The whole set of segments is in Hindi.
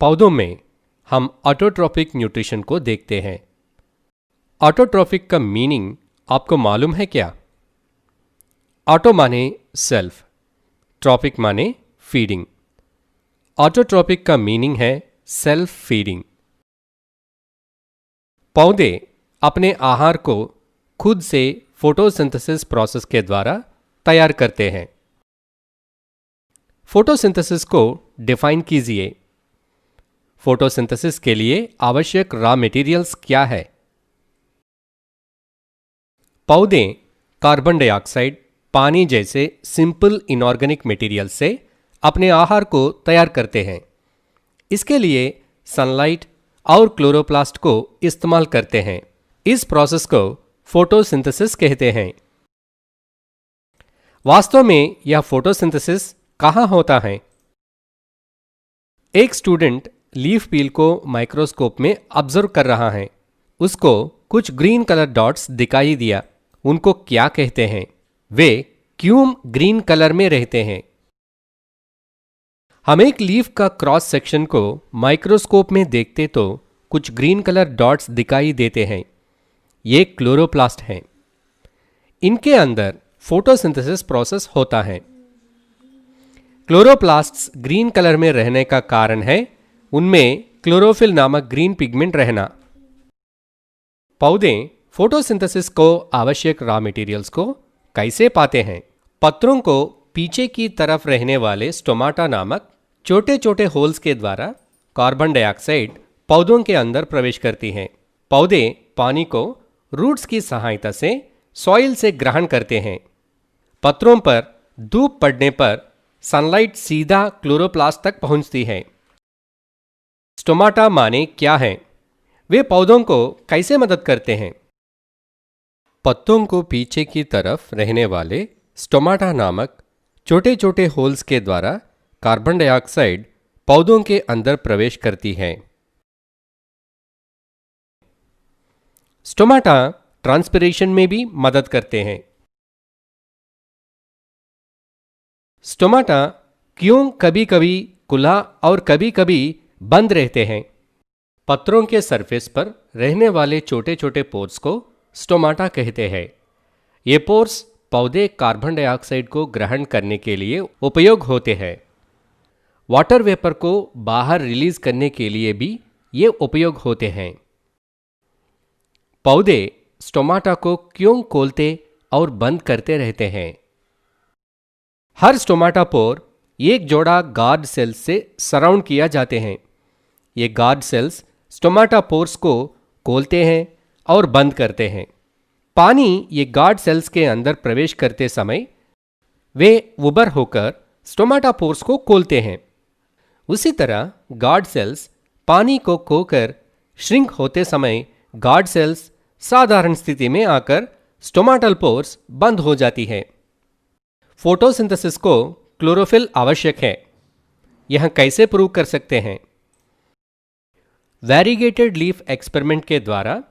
पौधों में हम ऑटोट्रॉफिक न्यूट्रिशन को देखते हैं। ऑटोट्रॉफिक का मीनिंग आपको मालूम है क्या? ऑटो माने सेल्फ, ट्रॉफिक माने फीडिंग। ऑटोट्रॉफिक का मीनिंग है सेल्फ फीडिंग। पौधे अपने आहार को खुद से फोटोसिंथेसिस प्रोसेस के द्वारा तैयार करते हैं। फोटोसिंथेसिस को डिफाइन कीजिए। फोटोसिंथेसिस के लिए आवश्यक रॉ मटेरियल्स क्या है? पौधे कार्बन डाइऑक्साइड, पानी जैसे सिंपल इनऑर्गेनिक मटेरियल से अपने आहार को तैयार करते हैं। इसके लिए सनलाइट और क्लोरोप्लास्ट को इस्तेमाल करते हैं। इस प्रोसेस को फोटोसिंथेसिस कहते हैं। वास्तव में यह फोटोसिंथेसिस कहाँ होता है? एक स्टूडेंट लीफ पील को माइक्रोस्कोप में ऑब्जर्व कर रहा है। उसको कुछ ग्रीन कलर डॉट्स दिखाई दिया। उनको क्या कहते हैं? वे क्यों ग्रीन कलर में रहते हैं? हम एक लीफ का क्रॉस सेक्शन को माइक्रोस्कोप में देखते तो कुछ ग्रीन कलर डॉट्स दिखाई देते हैं। ये क्लोरोप्लास्ट हैं। इनके अंदर फोटोसिंथेसिस प्रोसेस होता है। क्लोरोप्लास्ट्स ग्रीन कलर में रहने का कारण है उनमें क्लोरोफिल नामक ग्रीन पिगमेंट रहना। पौधे फोटोसिंथेसिस को आवश्यक रॉ मटेरियल्स को कैसे पाते हैं? पत्रों को पीछे की तरफ रहने वाले स्टोमाटा नामक छोटे छोटे होल्स के द्वारा कार्बन डाइऑक्साइड पौधों के अंदर प्रवेश करती हैं। पौधे पानी को रूट्स की सहायता से सॉइल से ग्रहण करते हैं। पत्रों पर धूप पड़ने पर सनलाइट सीधा क्लोरोप्लास्ट तक पहुंचती है। स्टोमाटा माने क्या है? वे पौधों को कैसे मदद करते हैं? पत्तों को पीछे की तरफ रहने वाले स्टोमाटा नामक छोटे छोटे होल्स के द्वारा कार्बन डाइऑक्साइड पौधों के अंदर प्रवेश करती है। स्टोमाटा ट्रांसपिरेशन में भी मदद करते हैं। स्टोमाटा क्यों कभी कभी खुला और कभी कभी बंद रहते हैं? पत्रों के सरफेस पर रहने वाले छोटे छोटे पोर्स को स्टोमाटा कहते हैं। ये पोर्स पौधे कार्बन डाइऑक्साइड को ग्रहण करने के लिए उपयोग होते हैं। वाटर वेपर को बाहर रिलीज करने के लिए भी ये उपयोग होते हैं। पौधे स्टोमाटा को क्यों खोलते और बंद करते रहते हैं? हर स्टोमाटा पोर एक जोड़ा गार्ड सेल्स से सराउंड किया जाते हैं। ये गार्ड सेल्स स्टोमाटा पोर्स को खोलते हैं और बंद करते हैं। पानी ये गार्ड सेल्स के अंदर प्रवेश करते समय वे उबर होकर स्टोमाटा पोर्स को खोलते हैं। उसी तरह गार्ड सेल्स पानी को खोकर श्रिंक होते समय गार्ड सेल्स साधारण स्थिति में आकर स्टोमाटल पोर्स बंद हो जाती है। फोटोसिंथेसिस को क्लोरोफिल आवश्यक है। यह कैसे प्रूव कर सकते हैं? वैरीगेटेड लीफ एक्सपेरिमेंट के द्वारा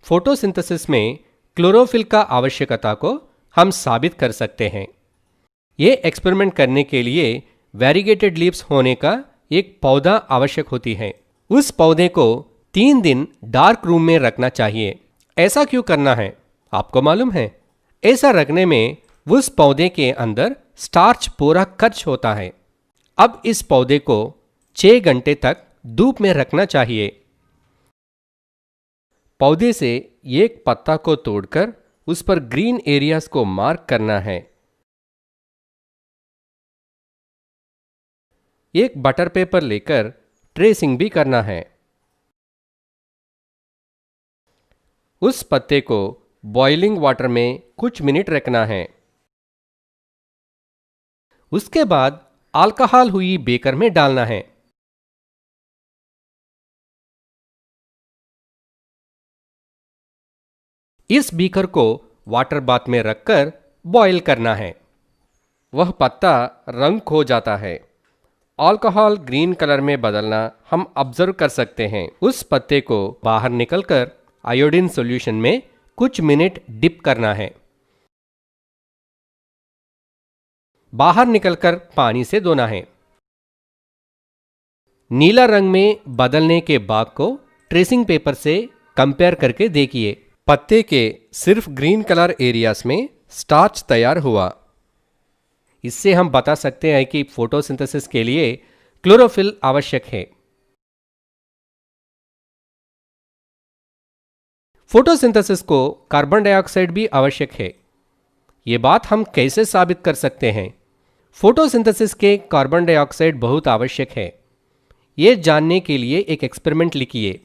फोटोसिंथेसिस में क्लोरोफिल का आवश्यकता को हम साबित कर सकते हैं। ये एक्सपेरिमेंट करने के लिए वैरीगेटेड लीव्स होने का एक पौधा आवश्यक होती है। उस पौधे को 3 दिन डार्क रूम में रखना चाहिए। ऐसा क्यों करना है आपको मालूम है? ऐसा रखने में उस पौधे के अंदर स्टार्च पूरा खर्च होता है। अब इस पौधे को 6 घंटे तक धूप में रखना चाहिए। पौधे से एक पत्ता को तोड़कर उस पर ग्रीन एरियाज को मार्क करना है। एक बटर पेपर लेकर ट्रेसिंग भी करना है। उस पत्ते को बॉइलिंग वाटर में कुछ मिनट रखना है। उसके बाद अल्कोहल हुई बेकर में डालना है। इस बीकर को वाटर बाथ में रखकर बॉईल करना है। वह पत्ता रंग खो जाता है। अल्कोहल ग्रीन कलर में बदलना हम ऑब्जर्व कर सकते हैं। उस पत्ते को बाहर निकलकर आयोडीन सॉल्यूशन में कुछ मिनट डिप करना है। बाहर निकलकर पानी से धोना है। नीला रंग में बदलने के भाग को ट्रेसिंग पेपर से कंपेयर करके देखिए। पत्ते के सिर्फ ग्रीन कलर एरियाज में स्टार्च तैयार हुआ। इससे हम बता सकते हैं कि फोटोसिंथेसिस के लिए क्लोरोफिल आवश्यक है। फोटोसिंथेसिस को कार्बन डाइऑक्साइड भी आवश्यक है। ये बात हम कैसे साबित कर सकते हैं? फोटोसिंथेसिस के कार्बन डाइऑक्साइड बहुत आवश्यक है। ये जानने के लिए एक एक्सपेरिमेंट लिखिए।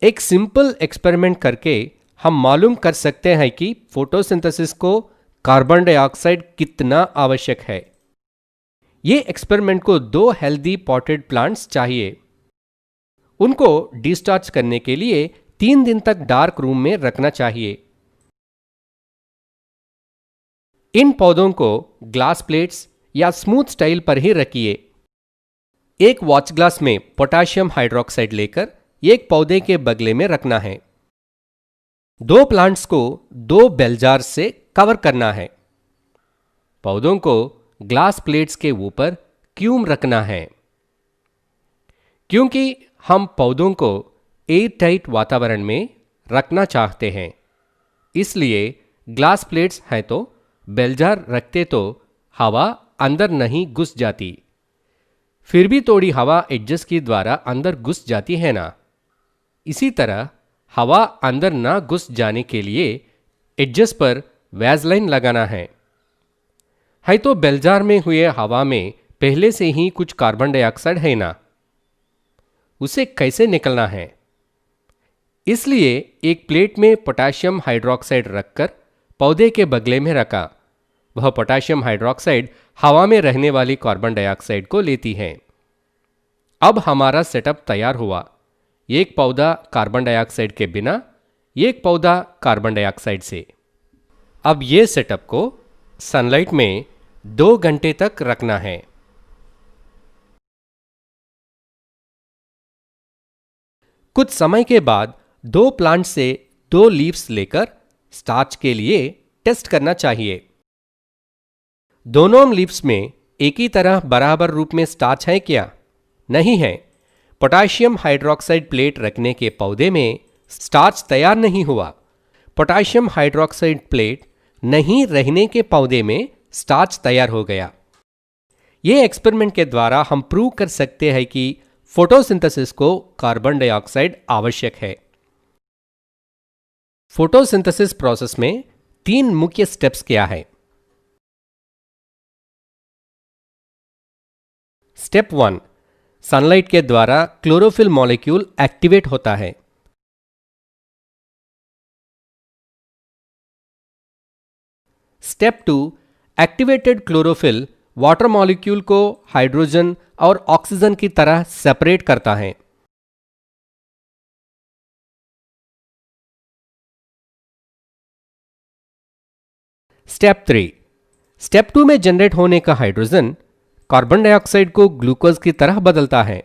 एक सिंपल एक्सपेरिमेंट करके हम मालूम कर सकते हैं कि फोटोसिंथेसिस को कार्बन डाइऑक्साइड कितना आवश्यक है। ये एक्सपेरिमेंट को 2 हेल्दी पॉटेड प्लांट्स चाहिए। उनको डिस्चार्ज करने के लिए 3 दिन तक डार्क रूम में रखना चाहिए। इन पौधों को ग्लास प्लेट्स या स्मूथ स्टाइल पर ही रखिए। एक वॉच ग्लास में पोटेशियम हाइड्रोक्साइड लेकर एक पौधे के बगले में रखना है। 2 प्लांट्स को 2 बेल जार से कवर करना है। पौधों को ग्लास प्लेट्स के ऊपर क्यूम रखना है। क्योंकि हम पौधों को एयर टाइट वातावरण में रखना चाहते हैं, इसलिए ग्लास प्लेट्स हैं तो बेल जार रखते तो हवा अंदर नहीं घुस जाती। फिर भी थोड़ी हवा एडजस्ट के द्वारा अंदर घुस जाती है ना। इसी तरह हवा अंदर ना घुस जाने के लिए एडजस्ट पर वैसलाइन लगाना है तो बेल जार में हुए हवा में पहले से ही कुछ कार्बन डाइऑक्साइड है ना, उसे कैसे निकलना है? इसलिए एक प्लेट में पोटेशियम हाइड्रोक्साइड रखकर पौधे के बगले में रखा। वह पोटेशियम हाइड्रोक्साइड हवा में रहने वाली कार्बन डाइऑक्साइड को लेती है। अब हमारा सेटअप तैयार हुआ। एक पौधा कार्बन डाइऑक्साइड के बिना, एक पौधा कार्बन डाइऑक्साइड से। अब ये सेटअप को सनलाइट में 2 घंटे तक रखना है। कुछ समय के बाद 2 प्लांट से 2 लीव्स लेकर स्टार्च के लिए टेस्ट करना चाहिए। दोनों लीव्स में एक ही तरह बराबर रूप में स्टार्च है क्या? नहीं है। पोटेशियम हाइड्रोक्साइड प्लेट रखने के पौधे में स्टार्च तैयार नहीं हुआ। पोटेशियम हाइड्रोक्साइड प्लेट नहीं रहने के पौधे में स्टार्च तैयार हो गया। यह एक्सपेरिमेंट के द्वारा हम प्रूव कर सकते हैं कि फोटोसिंथेसिस को कार्बन डाइऑक्साइड आवश्यक है। फोटोसिंथेसिस प्रोसेस में 3 मुख्य स्टेप्स क्या है? स्टेप 1, सनलाइट के द्वारा क्लोरोफिल मॉलिक्यूल एक्टिवेट होता है। Step 2, activated chlorophyll water molecule को हाइड्रोजन और ऑक्सीजन की तरह सेपरेट करता है। स्टेप 3, स्टेप 2 में जनरेट होने का हाइड्रोजन कार्बन डाइऑक्साइड को ग्लूकोज की तरह बदलता है।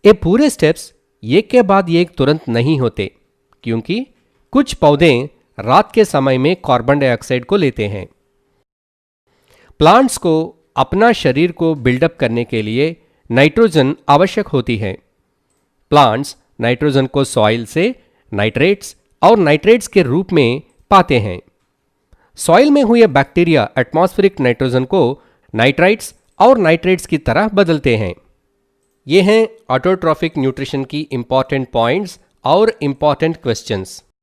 ये पूरे स्टेप्स एक के बाद एक तुरंत नहीं होते, क्योंकि कुछ पौधे रात के समय में कार्बन डाइऑक्साइड को लेते हैं। प्लांट्स को अपना शरीर को बिल्डअप करने के लिए नाइट्रोजन आवश्यक होती है। प्लांट्स नाइट्रोजन को सॉइल से नाइट्रेट्स और नाइट्रेट्स के रूप में पाते हैं। सॉइल में हुए बैक्टीरिया एटमॉस्फेरिक नाइट्रोजन को नाइट्राइट्स और नाइट्रेट्स की तरह बदलते हैं। ये हैं ऑटोट्रॉफिक न्यूट्रिशन की इंपॉर्टेंट पॉइंट्स और इंपॉर्टेंट क्वेश्चंस।